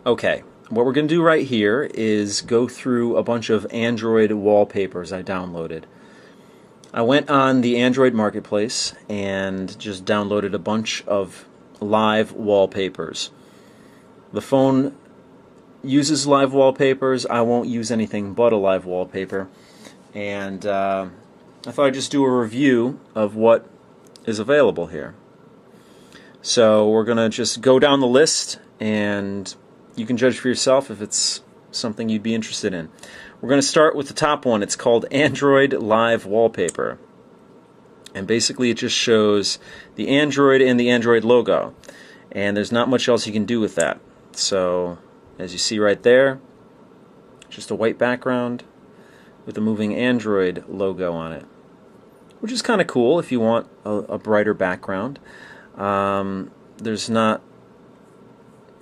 Okay, what we're going to do right here is go through a bunch of Android wallpapers I downloaded. I went on the Android marketplace and just downloaded a bunch of live wallpapers. The phone uses live wallpapers. I won't use anything but a live wallpaper. And I thought I'd just do a review of what is available here. So we're going to just go down the list and you can judge for yourself if it's something you'd be interested in. We're going to start with the top one. It's called Android Live Wallpaper. And basically it just shows the Android and the Android logo. And there's not much else you can do with that. So as you see right there, just a white background with a moving Android logo on it, which is kind of cool if you want a brighter background. There's not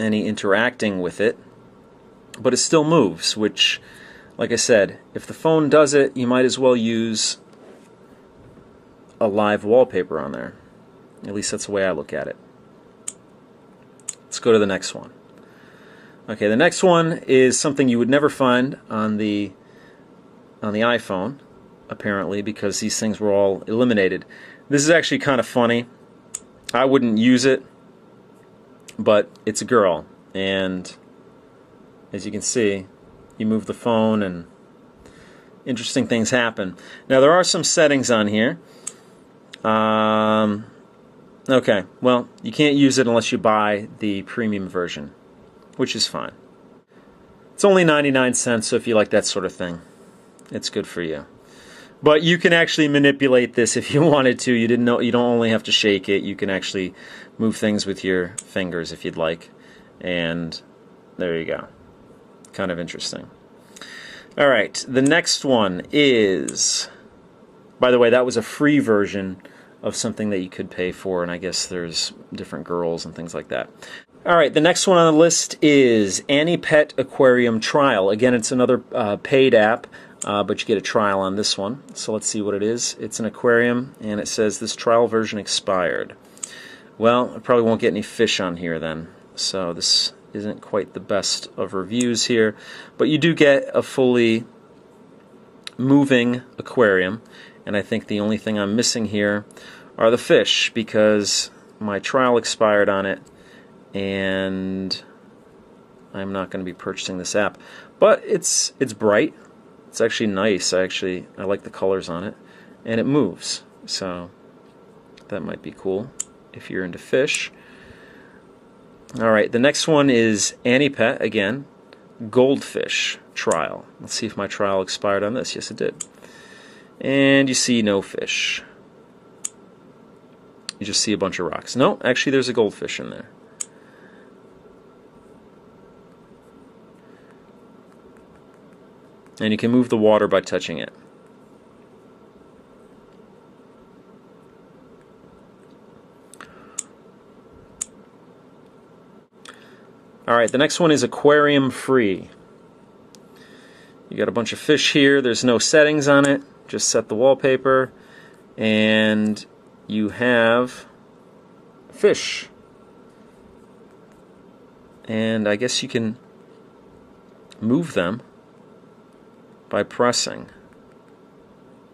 any interacting with it, but it still moves, which, like I said, if the phone does it, you might as well use a live wallpaper on there. At least that's the way I look at it. Let's go to the next one. Okay, the next one is something you would never find on the iPhone, apparently, because these things were all eliminated. This is actually kind of funny. I wouldn't use it, but it's a girl, and as you can see, you move the phone and interesting things happen. Now there are some settings on here. Okay, well, you can't use it unless you buy the premium version, which is fine. It's only 99 cents, so if you like that sort of thing, it's good for you. But you can actually manipulate this if you wanted to. You didn't know. You don't only have to shake it. You can actually move things with your fingers if you'd like. And there you go. Kind of interesting. All right, the next one is, by the way, that was a free version of something that you could pay for, and I guess there's different girls and things like that. All right, the next one on the list is Annie Pet Aquarium Trial. Again, it's another paid app, but you get a trial on this one. So let's see what it is. It's an aquarium, and it says this trial version expired. Well, I probably won't get any fish on here then, so this isn't quite the best of reviews here. But you do get a fully moving aquarium, and I think the only thing I'm missing here are the fish, because my trial expired on it, and I'm not going to be purchasing this app. But it's bright. It's actually nice. I like the colors on it, and it moves. So that might be cool if you're into fish. All right, the next one is Annie Pet again, Goldfish Trial. Let's see if my trial expired on this. Yes, it did. And you see no fish. You just see a bunch of rocks. No, actually there's a goldfish in there. And you can move the water by touching it. Alright, the next one is aquarium free. You got a bunch of fish here. There's no settings on it. Just set the wallpaper, and you have fish. And I guess you can move them by pressing.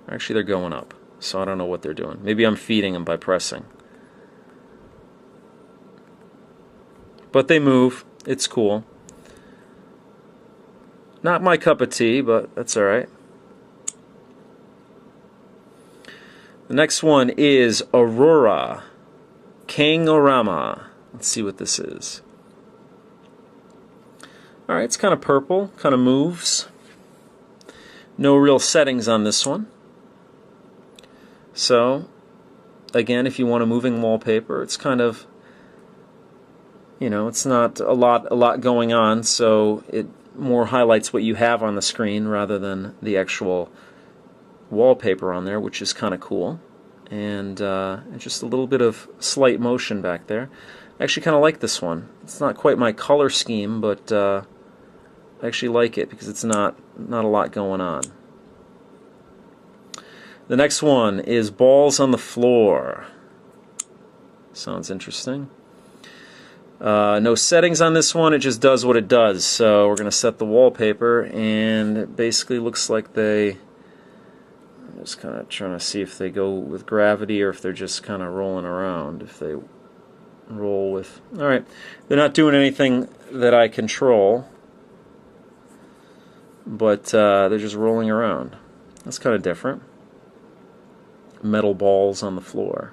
Actually, they're going up, so I don't know what they're doing. Maybe I'm feeding them by pressing. But they move. It's cool. Not my cup of tea, but that's alright. The next one is Aurora Kangorama. Let's see what this is. Alright, it's kind of purple, kind of moves. No real settings on this one. So, again, if you want a moving wallpaper, it's kind of, you know, it's not a lot going on, so it more highlights what you have on the screen rather than the actual wallpaper on there, which is kind of cool. And just a little bit of slight motion back there. I actually kind of like this one. It's not quite my color scheme, but I actually like it because it's not a lot going on. The next one is Balls on the Floor. Sounds interesting. No settings on this one, it just does what it does. So we're going to set the wallpaper, and it basically looks like I'm just kind of trying to see if they go with gravity or if they're just kind of rolling around. If they roll with... Alright, they're not doing anything that I control, but they're just rolling around. That's kind of different. Metal balls on the floor.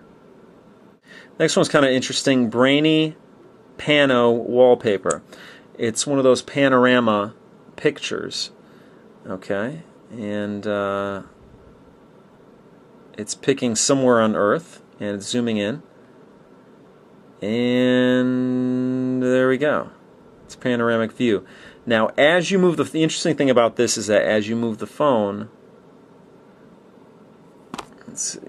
Next one's kind of interesting. Brainy Pano wallpaper. It's one of those panorama pictures. Okay, and it's picking somewhere on Earth, and it's zooming in. And there we go. It's a panoramic view. Now, as you move the interesting thing about this is that as you move the phone, let's see,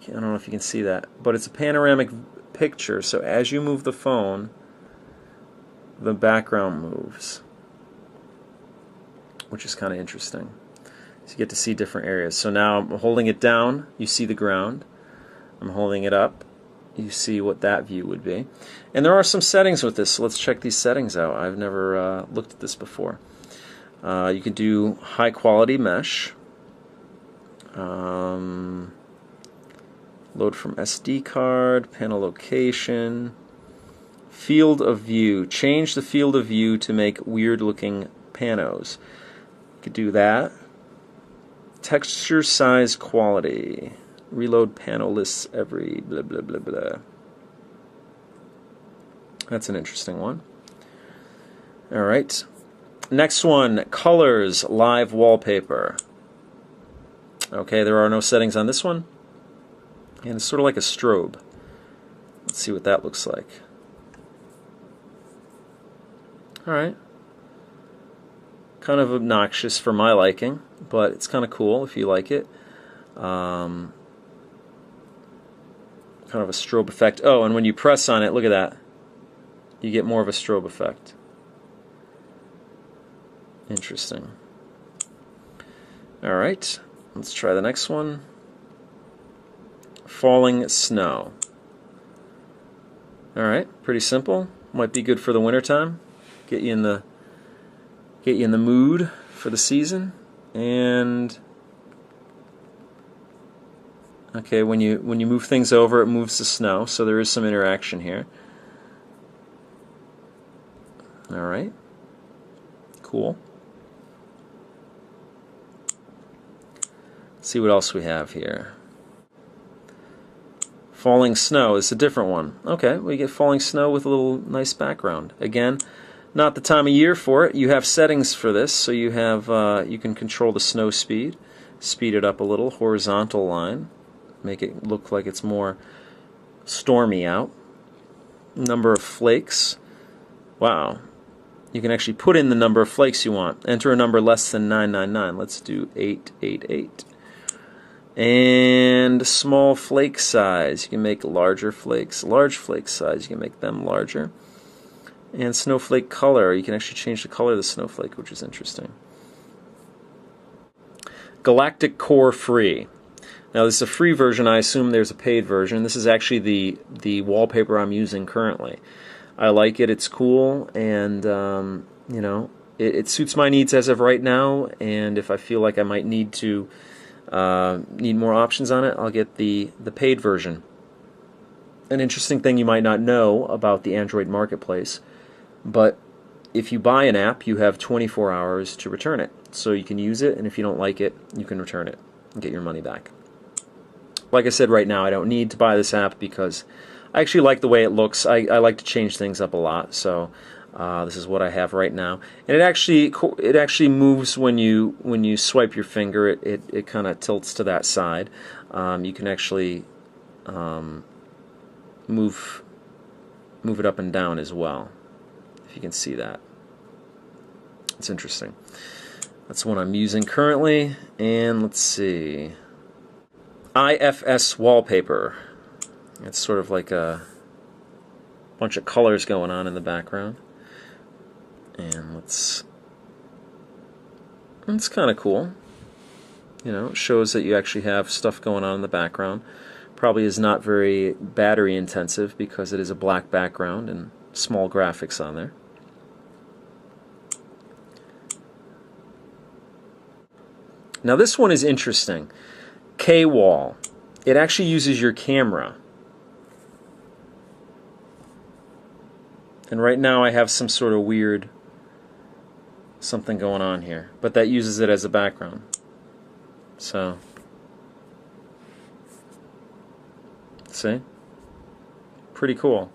I don't know if you can see that, but it's a panoramic picture. So as you move the phone, the background moves, which is kind of interesting. So you get to see different areas. So now I'm holding it down, you see the ground. I'm holding it up, you see what that view would be. And there are some settings with this, so let's check these settings out. I've never looked at this before. You can do high quality mesh, load from SD card, panel location, field of view. Change the field of view to make weird looking panos. You could do that. Texture size quality. Reload panel lists every blah blah blah blah. That's an interesting one. Alright. Next one, colors, live wallpaper. Okay, there are no settings on this one. And it's sort of like a strobe. Let's see what that looks like. Alright. Kind of obnoxious for my liking, but it's kind of cool if you like it. Kind of a strobe effect. Oh, and when you press on it, look at that. You get more of a strobe effect. Interesting. Alright, let's try the next one. Falling snow. Alright, pretty simple. Might be good for the wintertime. Get you in the mood for the season. And okay, when you move things over, it moves the snow, so there is some interaction here. Alright. Cool. Let's see what else we have here. Falling snow is a different one. Okay, we get falling snow with a little nice background. Again, not the time of year for it. You have settings for this, so you have you can control the snow speed, speed it up a little, horizontal line, make it look like it's more stormy out. Number of flakes. Wow. You can actually put in the number of flakes you want. Enter a number less than 999. Let's do 888. And small flake size. You can make larger flakes. Large flake size. You can make them larger. And snowflake color. You can actually change the color of the snowflake, which is interesting. Galactic Core free. Now this is a free version. I assume there's a paid version. This is actually the wallpaper I'm using currently. I like it. It's cool, and you know, it suits my needs as of right now. And if I feel like I might need to need more options on it, I'll get the paid version. An interesting thing you might not know about the Android marketplace, but if you buy an app, you have 24 hours to return it. So you can use it, and if you don't like it, you can return it and get your money back. Like I said, right now I don't need to buy this app because I actually like the way it looks. I like to change things up a lot, so this is what I have right now. And it actually moves when you swipe your finger. It kind of tilts to that side. You can actually move it up and down as well, if you can see that. It's interesting. That's one I'm using currently. And let's see, IFS wallpaper. It's sort of like a bunch of colors going on in the background. And it's kind of cool. You know, it shows that you actually have stuff going on in the background. Probably is not very battery intensive because it is a black background, and small graphics on there. Now this one is interesting. K-Wall. It actually uses your camera. And right now I have some sort of weird something going on here, but that uses it as a background. So, see? Pretty cool.